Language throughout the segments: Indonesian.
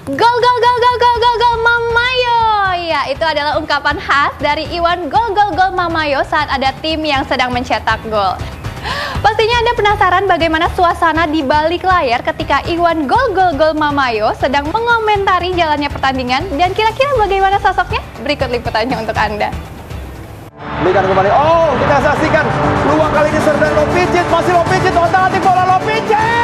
Gol gol gol gol gol gol gol Mamayo. Ya, itu adalah ungkapan khas dari Iwan gol gol gol Mamayo saat ada tim yang sedang mencetak gol. Pastinya Anda penasaran bagaimana suasana di balik layar ketika Iwan gol gol gol Mamayo sedang mengomentari jalannya pertandingan, dan kira-kira bagaimana sosoknya? Berikut liputannya untuk Anda. Berikan kembali. Oh, kita saksikan peluang kali ini Serdar Lopicit, masih Lopicit, otak-atik bola Lopicit.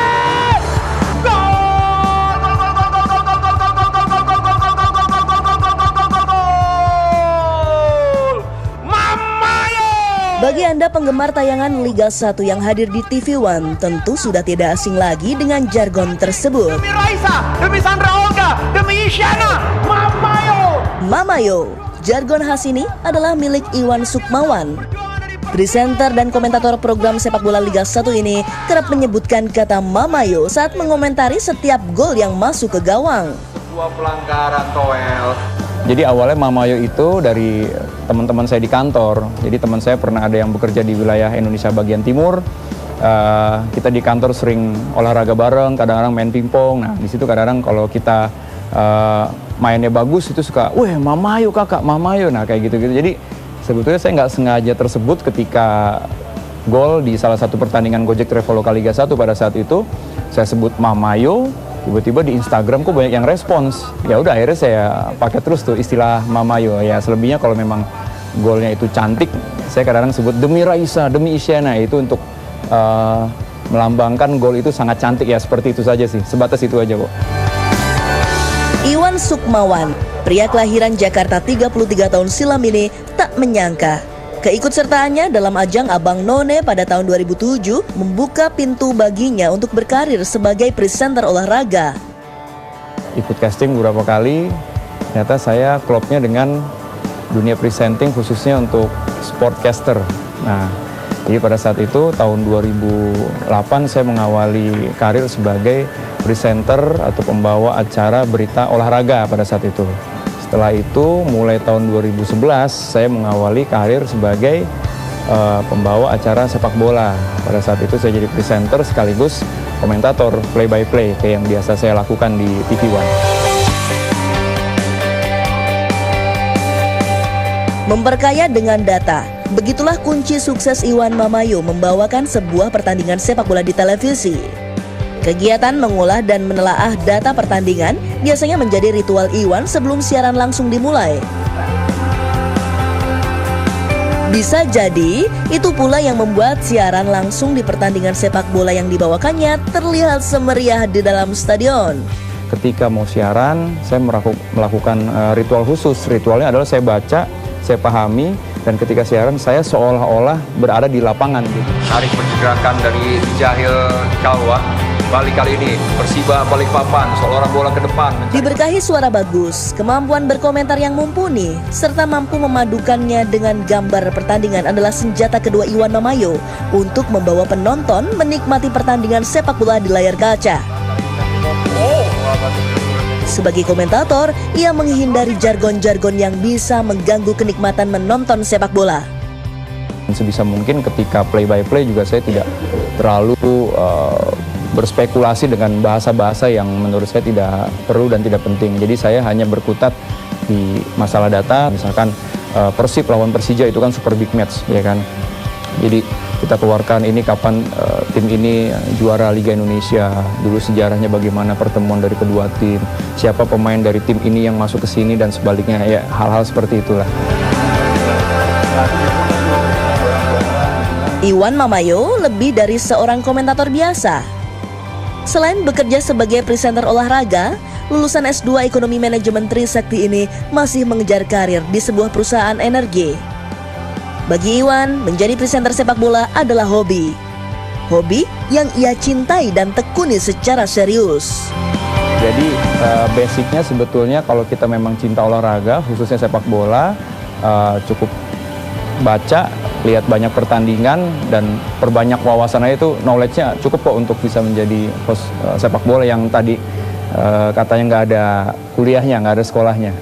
Bagi Anda penggemar tayangan Liga 1 yang hadir di TV One, tentu sudah tidak asing lagi dengan jargon tersebut. Demi Raisa, demi Sandra Olga, demi Isyana, Mamayo. Mamayo, jargon khas ini adalah milik Iwan Sukmawan. Presenter dan komentator program sepak bola Liga 1 ini kerap menyebutkan kata Mamayo saat mengomentari setiap gol yang masuk ke gawang. Sebuah pelanggaran Toel. Jadi awalnya Mamayo itu dari teman-teman saya di kantor. Jadi teman saya pernah ada yang bekerja di wilayah Indonesia bagian timur. Kita di kantor sering olahraga bareng, kadang-kadang main pingpong. Nah di situ kadang-kadang kalau kita mainnya bagus itu suka, weh Mamayo kakak, Mamayo. Nah kayak gitu-gitu. Jadi sebetulnya saya nggak sengaja tersebut ketika gol di salah satu pertandingan Gojek Traveloka Liga 1 pada saat itu. Saya sebut Mamayo. Tiba-tiba di Instagram kok banyak yang respons. Ya udah akhirnya saya pakai terus tuh istilah Mamayo. Ya selebihnya kalau memang golnya itu cantik, saya kadang-kadang sebut demi Raisa, demi Isyana. Itu untuk melambangkan gol itu sangat cantik ya, seperti itu saja sih. Sebatas itu aja kok. Iwan Sukmawan, pria kelahiran Jakarta 33 tahun silam ini tak menyangka keikutsertaannya dalam ajang Abang None pada tahun 2007 membuka pintu baginya untuk berkarir sebagai presenter olahraga. Ikut casting beberapa kali, ternyata saya klopnya dengan dunia presenting khususnya untuk sportcaster. Nah, jadi pada saat itu tahun 2008 saya mengawali karir sebagai presenter atau pembawa acara berita olahraga pada saat itu. Setelah itu mulai tahun 2011 saya mengawali karir sebagai pembawa acara sepak bola. Pada saat itu saya jadi presenter sekaligus komentator play by play kayak yang biasa saya lakukan di TV One. Memperkaya dengan data, begitulah kunci sukses Iwan Mamayo membawakan sebuah pertandingan sepak bola di televisi. Kegiatan mengolah dan menelaah data pertandingan biasanya menjadi ritual Iwan sebelum siaran langsung dimulai. Bisa jadi, itu pula yang membuat siaran langsung di pertandingan sepak bola yang dibawakannya terlihat semeriah di dalam stadion. Ketika mau siaran, saya melakukan ritual khusus. Ritualnya adalah saya baca, saya pahami, dan ketika siaran saya seolah-olah berada di lapangan. Tarik pergerakan dari Jahil Kalwa. Balik kali ini, Persiba balik papan, seorang bola ke depan. Diberkahi suara bagus, kemampuan berkomentar yang mumpuni, serta mampu memadukannya dengan gambar pertandingan adalah senjata kedua Iwan Mamayo untuk membawa penonton menikmati pertandingan sepak bola di layar kaca. Sebagai komentator, ia menghindari jargon-jargon yang bisa mengganggu kenikmatan menonton sepak bola. Sebisa mungkin ketika play by play juga saya tidak terlalu berspekulasi dengan bahasa-bahasa yang menurut saya tidak perlu dan tidak penting. Jadi saya hanya berkutat di masalah data. Misalkan Persib lawan Persija itu kan super big match, ya kan. Jadi kita keluarkan ini kapan tim ini juara Liga Indonesia, dulu sejarahnya bagaimana pertemuan dari kedua tim, siapa pemain dari tim ini yang masuk ke sini dan sebaliknya, ya hal-hal seperti itulah. Iwan Mamayo lebih dari seorang komentator biasa. Selain bekerja sebagai presenter olahraga, lulusan S2 Ekonomi Manajemen Trisakti ini masih mengejar karir di sebuah perusahaan energi. Bagi Iwan, menjadi presenter sepak bola adalah hobi. Hobi yang ia cintai dan tekuni secara serius. Jadi basicnya sebetulnya kalau kita memang cinta olahraga, khususnya sepak bola, cukup baca, lihat banyak pertandingan dan perbanyak wawasan aja, itu knowledge-nya cukup kok untuk bisa menjadi host sepak bola yang tadi katanya nggak ada kuliahnya, nggak ada sekolahnya.